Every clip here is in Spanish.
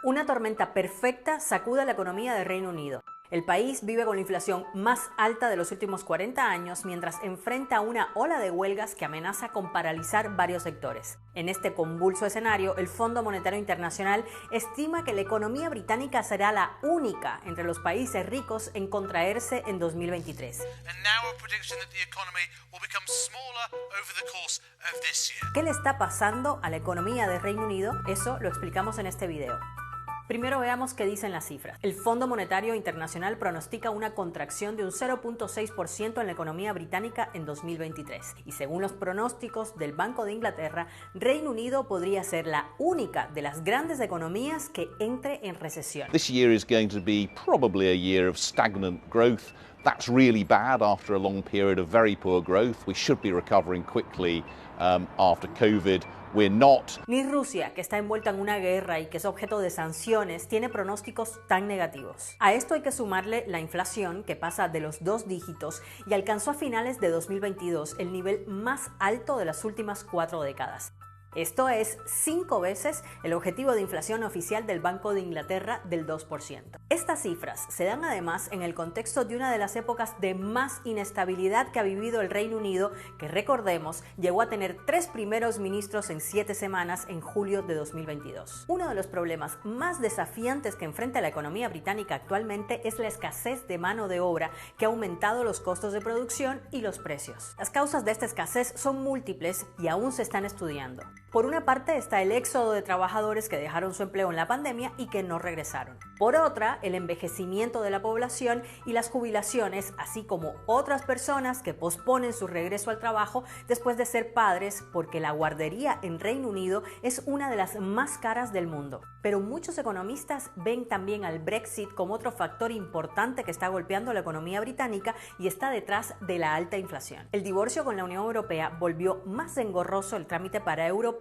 Una tormenta perfecta sacude la economía del Reino Unido. El país vive con la inflación más alta de los últimos 40 años mientras enfrenta una ola de huelgas que amenaza con paralizar varios sectores. En este convulso escenario, el Fondo Monetario Internacional estima que la economía británica será la única entre los países ricos en contraerse en 2023. ¿Qué le está pasando a la economía del Reino Unido? Eso lo explicamos en este video. Primero veamos qué dicen las cifras. El Fondo Monetario Internacional pronostica una contracción de un 0.6% en la economía británica en 2023. Y según los pronósticos del Banco de Inglaterra, Reino Unido podría ser la única de las grandes economías que entre en recesión. This year is going to be probably a year of stagnant growth. That's really bad after a long period of very poor growth. We should be recovering quickly after COVID. We're not. Ni Rusia, que está envuelta en una guerra y que es objeto de sanciones, tiene pronósticos tan negativos. A esto hay que sumarle la inflación, que pasa de los 2 dígitos y alcanzó a finales de 2022 el nivel más alto de las últimas 4 décadas. Esto es 5 veces el objetivo de inflación oficial del Banco de Inglaterra del 2%. Estas cifras se dan además en el contexto de una de las épocas de más inestabilidad que ha vivido el Reino Unido, que recordemos llegó a tener 3 primeros ministros en 7 semanas en julio de 2022. Uno de los problemas más desafiantes que enfrenta la economía británica actualmente es la escasez de mano de obra, que ha aumentado los costos de producción y los precios. Las causas de esta escasez son múltiples y aún se están estudiando. Por una parte está el éxodo de trabajadores que dejaron su empleo en la pandemia y que no regresaron. Por otra, el envejecimiento de la población y las jubilaciones, así como otras personas que posponen su regreso al trabajo después de ser padres, porque la guardería en Reino Unido es una de las más caras del mundo. Pero muchos economistas ven también al Brexit como otro factor importante que está golpeando la economía británica y está detrás de la alta inflación. El divorcio con la Unión Europea volvió más engorroso el trámite para europeos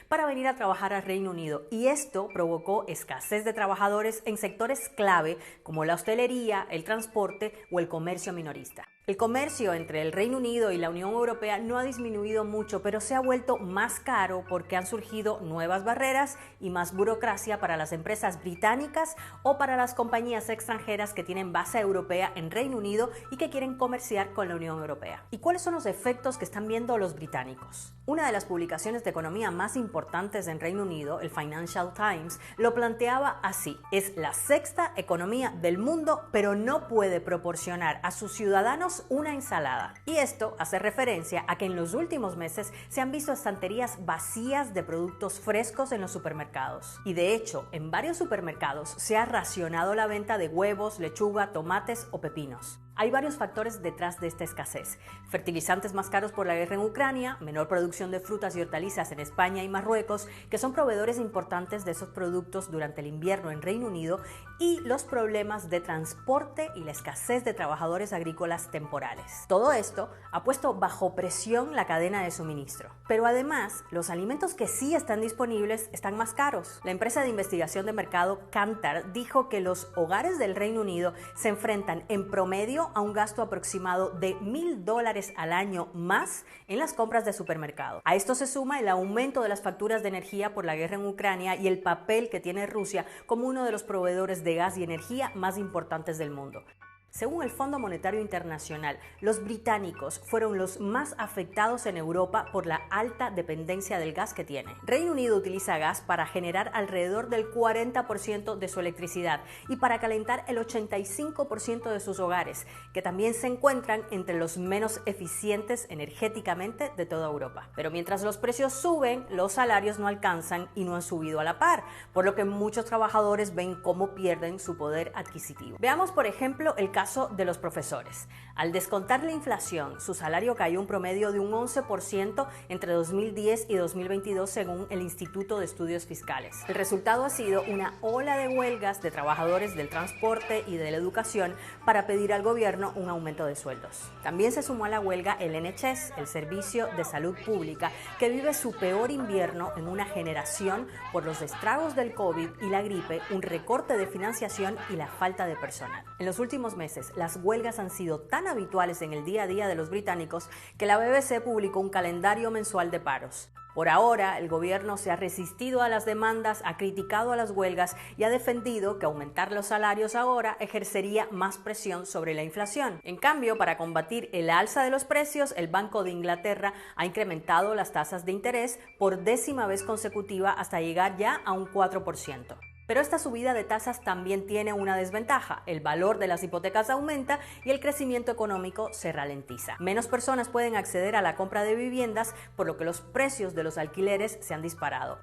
para venir a trabajar al Reino Unido, y esto provocó escasez de trabajadores en sectores clave como la hostelería, el transporte o el comercio minorista. El comercio entre el Reino Unido y la Unión Europea no ha disminuido mucho, pero se ha vuelto más caro porque han surgido nuevas barreras y más burocracia para las empresas británicas o para las compañías extranjeras que tienen base europea en Reino Unido y que quieren comerciar con la Unión Europea. ¿Y cuáles son los efectos que están viendo los británicos? Una de las publicaciones de economía más importantes en Reino Unido, el Financial Times, lo planteaba así: es la 6ª economía del mundo, pero no puede proporcionar a sus ciudadanos una ensalada. Y esto hace referencia a que en los últimos meses se han visto estanterías vacías de productos frescos en los supermercados. Y de hecho, en varios supermercados se ha racionado la venta de huevos, lechuga, tomates o pepinos. Hay varios factores detrás de esta escasez: fertilizantes más caros por la guerra en Ucrania, menor producción de frutas y hortalizas en España y Marruecos, que son proveedores importantes de esos productos durante el invierno en Reino Unido, y los problemas de transporte y la escasez de trabajadores agrícolas temporales. Todo esto ha puesto bajo presión la cadena de suministro. Pero además, los alimentos que sí están disponibles están más caros. La empresa de investigación de mercado Kantar dijo que los hogares del Reino Unido se enfrentan en promedio a un gasto aproximado de $1,000 al año más en las compras de supermercado. A esto se suma el aumento de las facturas de energía por la guerra en Ucrania y el papel que tiene Rusia como uno de los proveedores de gas y energía más importantes del mundo. Según el Fondo Monetario Internacional, los británicos fueron los más afectados en Europa por la alta dependencia del gas que tiene. Reino Unido utiliza gas para generar alrededor del 40% de su electricidad y para calentar el 85% de sus hogares, que también se encuentran entre los menos eficientes energéticamente de toda Europa. Pero mientras los precios suben, los salarios no alcanzan y no han subido a la par, por lo que muchos trabajadores ven cómo pierden su poder adquisitivo. Veamos, por ejemplo, el caso de los profesores. Al descontar la inflación, su salario cayó un promedio de un 11% entre 2010 y 2022 según el Instituto de Estudios Fiscales. El resultado ha sido una ola de huelgas de trabajadores del transporte y de la educación para pedir al gobierno un aumento de sueldos. También se sumó a la huelga el NHS, el Servicio de Salud Pública, que vive su peor invierno en una generación por los estragos del COVID y la gripe, un recorte de financiación y la falta de personal. En los últimos meses, meses, las huelgas han sido tan habituales en el día a día de los británicos que la BBC publicó un calendario mensual de paros. Por ahora, el gobierno se ha resistido a las demandas, ha criticado a las huelgas y ha defendido que aumentar los salarios ahora ejercería más presión sobre la inflación. En cambio, para combatir el alza de los precios, el Banco de Inglaterra ha incrementado las tasas de interés por 10ª vez consecutiva hasta llegar ya a un 4%. Pero esta subida de tasas también tiene una desventaja: el valor de las hipotecas aumenta y el crecimiento económico se ralentiza. Menos personas pueden acceder a la compra de viviendas, por lo que los precios de los alquileres se han disparado.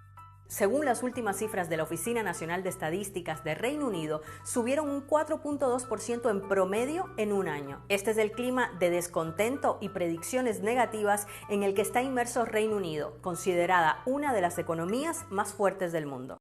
Según las últimas cifras de la Oficina Nacional de Estadísticas de Reino Unido, subieron un 4.2% en promedio en un año. Este es el clima de descontento y predicciones negativas en el que está inmerso Reino Unido, considerada una de las economías más fuertes del mundo.